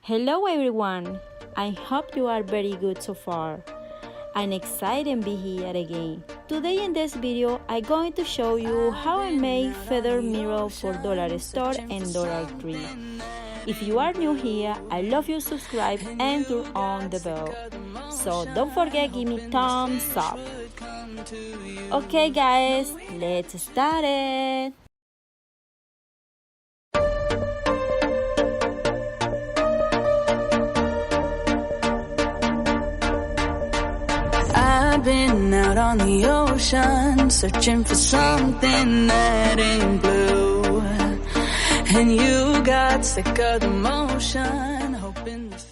Hello everyone, I hope you are very good so far. I'm excited to be here again. Today in this video, I'm going to show you how I made feather mirror for Dollar Store and Dollar Tree. If you are new here, I love you subscribe and turn on the bell. So don't forget give me thumbs up. Okay guys, let's start it. I've been out on the ocean, searching for something that ain't blue. And you got sick of the motion, hoping this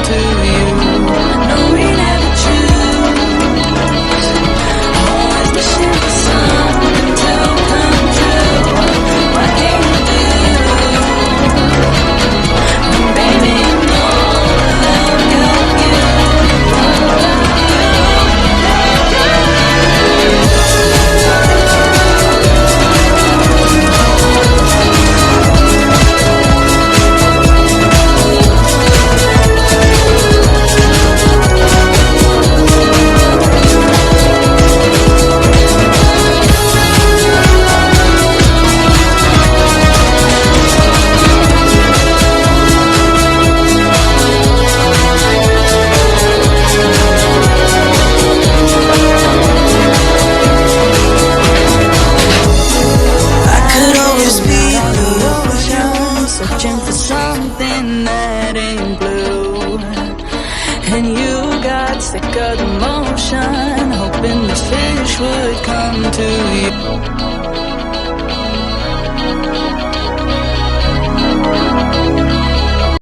to you. No, we never choose. Always wishing for something to come true. What can you do? Baby, you know love got you. Searching for something that ain't blue. And you got sick of the motion, hoping this fish would come to you.